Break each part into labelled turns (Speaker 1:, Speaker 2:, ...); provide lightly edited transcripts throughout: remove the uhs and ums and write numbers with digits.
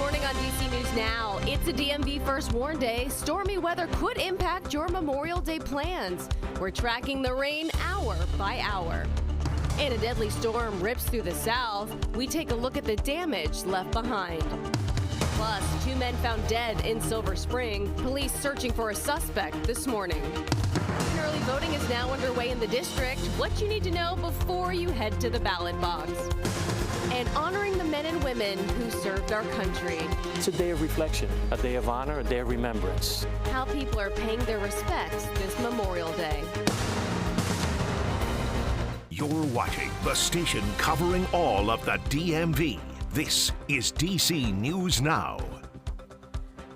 Speaker 1: morning on DC News Now. It's a DMV First Warn Day. Stormy weather could impact your Memorial Day plans. We're tracking the rain hour by hour. And a deadly storm rips through the south. We take a look at the damage left behind. Plus, 2 men found dead in Silver Spring. Police searching for a suspect this morning. Early voting is now underway in the district. What you need to know before you head to the ballot box. And honoring the men and women who served our country.
Speaker 2: It's a day of reflection, a day of honor, a day of remembrance.
Speaker 1: How people are paying their respects this Memorial Day.
Speaker 3: You're watching the station covering all of the DMV. This is DC News Now.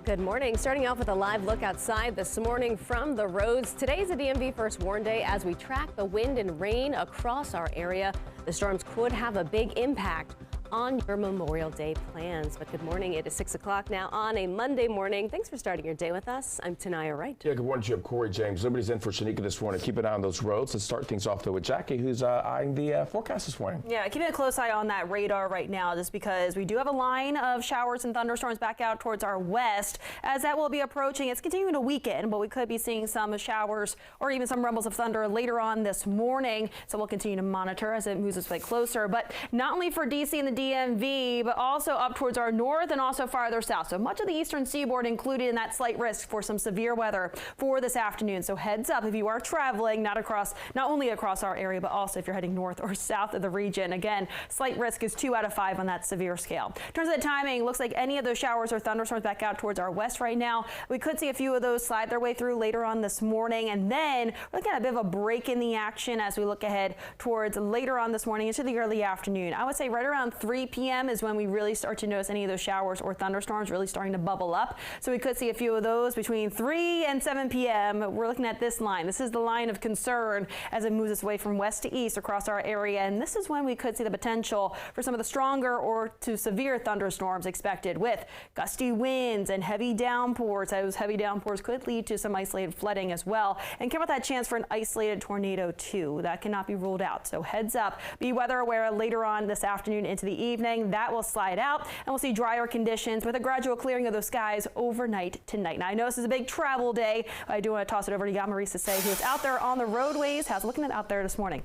Speaker 1: Good morning. Starting off with a live look outside this morning from the roads. Today's a DMV First Warn Day as we track the wind and rain across our area. The storms could have a big impact on your Memorial Day plans. But good morning. It is 6 o'clock now on a Monday morning. Thanks for starting your day with us. I'm Tanaya Wright.
Speaker 4: Yeah, good morning, Jim. Corey James. Liberty's in for Shanika this morning. Keep an eye on those roads. Let's start things off, though, with Jackie, who's eyeing the forecast this morning.
Speaker 5: Yeah, keeping a close eye on that radar right now, just because we do have a line of showers and thunderstorms back out towards our west. As that will be approaching, it's continuing to weaken, but we could be seeing some showers or even some rumbles of thunder later on this morning. So we'll continue to monitor as it moves its way closer. But not only for DC and the DMV, but also up towards our north and also farther south. So much of the eastern seaboard included in that slight risk for some severe weather for this afternoon. So heads up if you are traveling, not only across our area, but also if you're heading north or south of the region. Again, slight risk is 2 out of 5 on that severe scale. In terms of the timing, looks like any of those showers or thunderstorms back out towards our west right now. We could see a few of those slide their way through later on this morning. And then we're looking at a bit of a break in the action as we look ahead towards later on this morning into the early afternoon. I would say right around 3 p.m. is when we really start to notice any of those showers or thunderstorms really starting to bubble up. So we could see a few of those between 3 and 7 p.m. We're looking at this line. This is the line of concern as it moves its way from west to east across our area. And this is when we could see the potential for some of the stronger or to severe thunderstorms expected with gusty winds and heavy downpours. Those heavy downpours could lead to some isolated flooding as well. And care about that chance for an isolated tornado too. That cannot be ruled out. So heads up, be weather aware later on this afternoon into the evening. That will slide out and we'll see drier conditions with a gradual clearing of those skies overnight tonight. Now I know this is a big travel day. I do want to toss it over to Jan Maurice to say who's out there on the roadways. How's it looking out there this morning?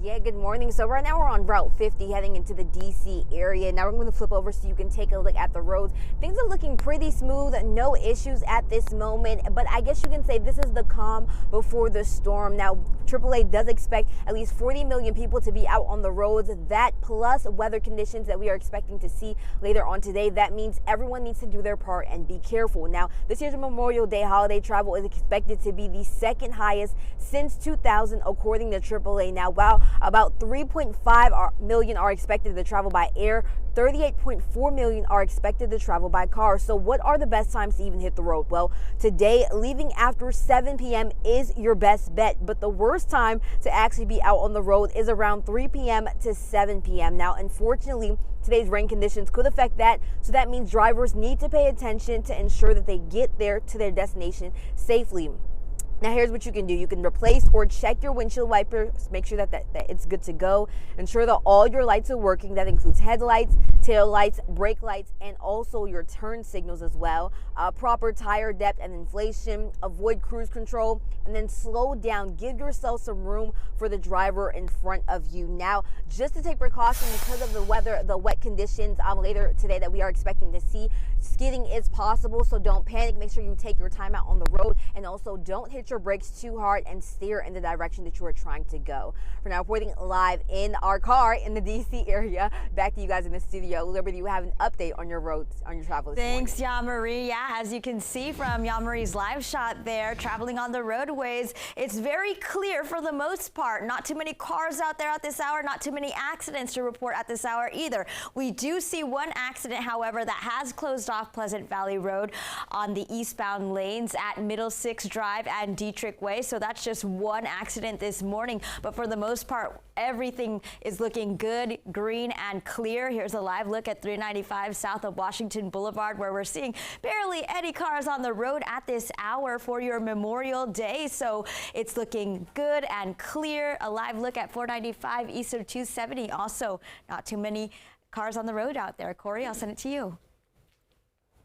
Speaker 6: Yeah, good morning. So right now we're on Route 50 heading into the DC area. Now we're going to flip over so you can take a look at the roads. Things are looking pretty smooth, no issues at this moment, but I guess you can say this is the calm before the storm. Now AAA does expect at least 40 million people to be out on the roads. That plus weather conditions that we are expecting to see later on today. That means everyone needs to do their part and be careful. Now this year's Memorial Day holiday travel is expected to be the second highest since 2000 according to AAA. Now while about 3.5 million are expected to travel by air, 38.4 million are expected to travel by car. So what are the best times to even hit the road? Well, today, leaving after 7 p.m. is your best bet, but the worst time to actually be out on the road is around 3 p.m. to 7 p.m. Now, unfortunately, today's rain conditions could affect that, so that means drivers need to pay attention to ensure that they get there to their destination safely. Now here's what you can do. You can replace or check your windshield wipers, make sure that it's good to go. Ensure that all your lights are working. That includes headlights, tail lights, brake lights, and also your turn signals as well. Proper tire depth and inflation, avoid cruise control, and then slow down. Give yourself some room for the driver in front of you. Now, just to take precaution because of the weather, the wet conditions later today that we are expecting to see, skidding is possible, so don't panic. Make sure you take your time out on the road, and also don't hit your brakes too hard and steer in the direction that you are trying to go. For now, reporting live in our car in the DC area. Back to you guys in the studio. Liberty, you have an update on your roads, on your travel this
Speaker 7: Thanks,
Speaker 6: morning.
Speaker 7: Jan Marie. Yeah, as you can see from Jan Marie's live shot there, traveling on the roadways, it's very clear for the most part. Not too many cars out there at this hour, not too many accidents to report at this hour either. We do see one accident, however, that has closed off Pleasant Valley Road on the eastbound lanes at Middlesex Drive and Dietrich Way. So that's just one accident this morning. But for the most part, everything is looking good, green and clear. Here's a live look at 395 south of Washington Boulevard, where we're seeing barely any cars on the road at this hour for your Memorial Day. So it's looking good and clear. A live look at 495 east of 270. Also, not too many cars on the road out there. Corey, I'll send it to you.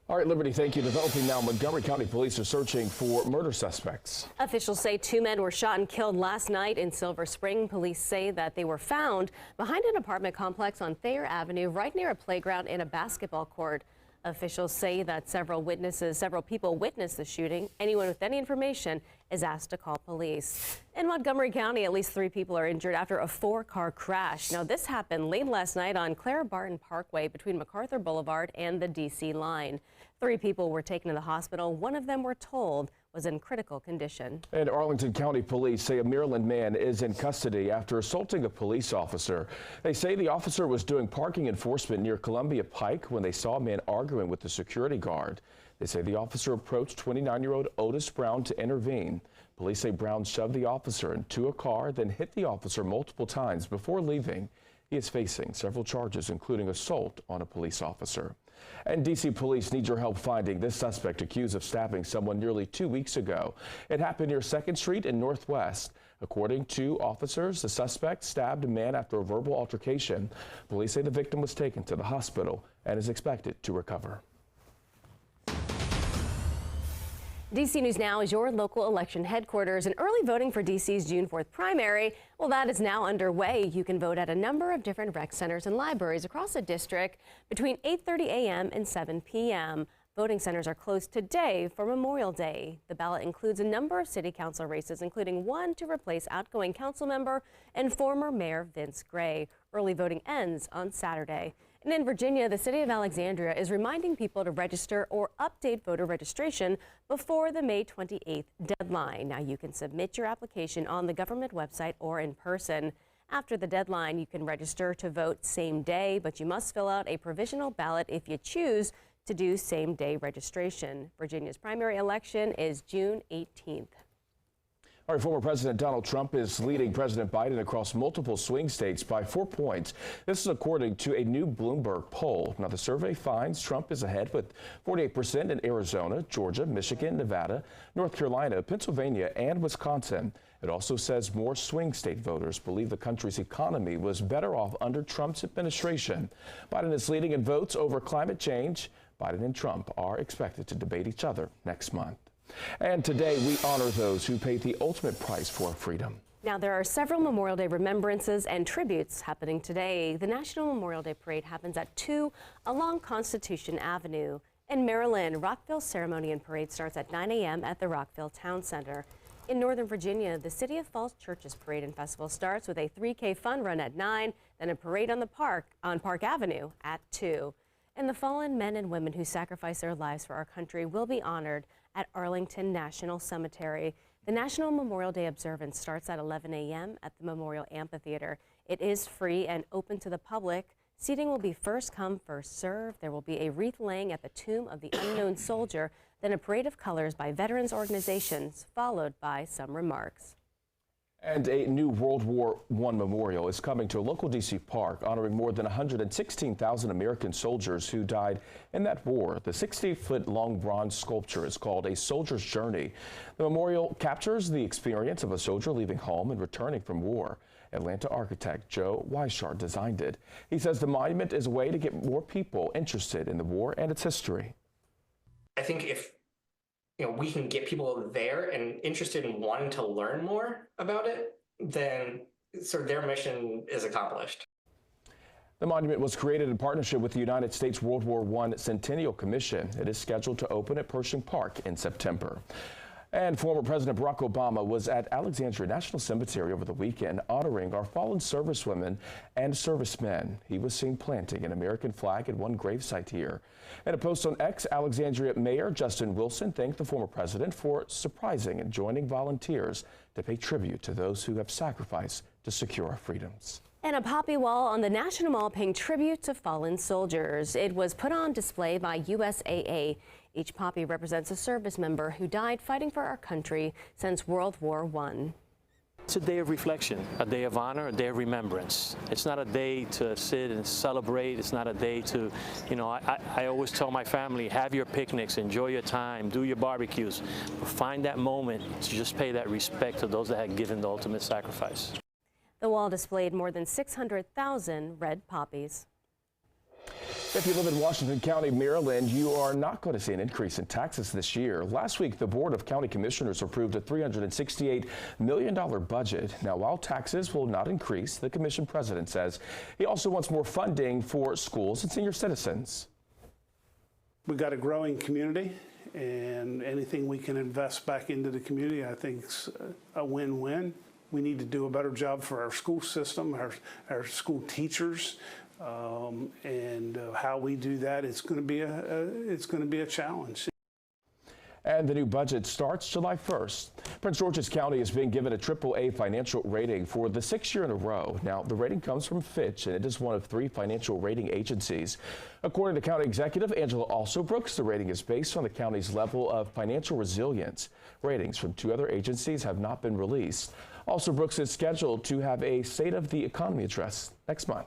Speaker 4: All right, Liberty, thank you. Developing now, Montgomery County Police are searching for murder suspects.
Speaker 1: Officials say 2 men were shot and killed last night in Silver Spring. Police say that they were found behind an apartment complex on Thayer Avenue, right near a playground and a basketball court. Officials say that several people witnessed the shooting. Anyone with any information is asked to call police. In Montgomery County, at least 3 people are injured after a 4-car crash. Now, this happened late last night on Clara Barton Parkway between MacArthur Boulevard and the D.C. line. 3 people were taken to the hospital. 1 of them, we're told, was in critical condition.
Speaker 4: And Arlington County Police say a Maryland man is in custody after assaulting a police officer. They say the officer was doing parking enforcement near Columbia Pike when they saw a man arguing with the security guard. They say the officer approached 29-year-old Otis Brown to intervene. Police say Brown shoved the officer into a car, then hit the officer multiple times before leaving. He is facing several charges, including assault on a police officer. And D.C. police need your help finding this suspect accused of stabbing someone nearly 2 weeks ago. It happened near 2nd Street in Northwest. According to officers, the suspect stabbed a man after a verbal altercation. Police say the victim was taken to the hospital and is expected to recover.
Speaker 1: DC News Now is your local election headquarters, and early voting for DC's June 4th primary, well, that is now underway. You can vote at a number of different rec centers and libraries across the district between 8:30 a.m. and 7 p.m. Voting centers are closed today for Memorial Day. The ballot includes a number of city council races, including one to replace outgoing council member and former Mayor Vince Gray. Early voting ends on Saturday. And in Virginia, the city of Alexandria is reminding people to register or update voter registration before the May 28th deadline. Now, you can submit your application on the government website or in person. After the deadline, you can register to vote same day, but you must fill out a provisional ballot if you choose to do same-day registration. Virginia's primary election is June 18th.
Speaker 4: All right, former President Donald Trump is leading President Biden across multiple swing states by 4 points. This is according to a new Bloomberg poll. Now, the survey finds Trump is ahead with 48% in Arizona, Georgia, Michigan, Nevada, North Carolina, Pennsylvania, and Wisconsin. It also says more swing state voters believe the country's economy was better off under Trump's administration. Biden is leading in votes over climate change. Biden and Trump are expected to debate each other next month. And today we honor those who paid the ultimate price for freedom.
Speaker 1: Now, there are several Memorial Day remembrances and tributes happening today. The National Memorial Day Parade happens at 2 along Constitution Avenue. In Maryland, Rockville's ceremony and parade starts at 9 a.m. at the Rockville Town Center. In Northern Virginia, the City of Falls Church's Parade and Festival starts with a 3K fun run at 9, then a parade on Park Avenue at 2. And the fallen men and women who sacrificed their lives for our country will be honored at Arlington National Cemetery. The National Memorial Day observance starts at 11 a.m. at the Memorial Amphitheater. It is free and open to the public. Seating will be first come, first served. There will be a wreath laying at the tomb of the unknown soldier, then a parade of colors by veterans organizations, followed by some remarks.
Speaker 4: And a new World War I memorial is coming to a local D.C. park, honoring more than 116,000 American soldiers who died in that war. The 60-foot-long bronze sculpture is called A Soldier's Journey. The memorial captures the experience of a soldier leaving home and returning from war. Atlanta architect Joe Weishart designed it. He says the monument is a way to get more people interested in the war and its history.
Speaker 8: I think if we can get people there and interested in wanting to learn more about it, then sort of their mission is accomplished.
Speaker 4: The monument was created in partnership with the United States World War I Centennial Commission. It is scheduled to open at Pershing Park in September. And former President Barack Obama was at Alexandria National Cemetery over the weekend honoring our fallen servicewomen and servicemen. He was seen planting an American flag at one gravesite here. In a post on X, Alexandria Mayor Justin Wilson thanked the former president for surprising and joining volunteers to pay tribute to those who have sacrificed to secure our freedoms.
Speaker 1: And a poppy wall on the National Mall paying tribute to fallen soldiers. It was put on display by USAA. Each poppy represents a service member who died fighting for our country since World War I.
Speaker 2: It's a day of reflection, a day of honor, a day of remembrance. It's not a day to sit and celebrate. It's not a day to, I always tell my family, have your picnics, enjoy your time, do your barbecues. But find that moment to just pay that respect to those that had given the ultimate sacrifice.
Speaker 1: The wall displayed more than 600,000 red poppies.
Speaker 4: If you live in Washington County, Maryland, you are not going to see an increase in taxes this year. Last week, the Board of County Commissioners approved a $368 million budget. Now, while taxes will not increase, the commission president says he also wants more funding for schools and senior citizens.
Speaker 9: We've got a growing community, and anything we can invest back into the community, I think, is a win-win. We need to do a better job for our school system, our school teachers. And how we do that, it's going to be a challenge.
Speaker 4: And the new budget starts July 1st. Prince George's County is being given a AAA financial rating for the 6th year in a row. Now, the rating comes from Fitch, and it is one of 3 financial rating agencies. According to County Executive Angela Alsobrooks, the rating is based on the county's level of financial resilience. Ratings from 2 other agencies have not been released. Alsobrooks is scheduled to have a State of the Economy address next month.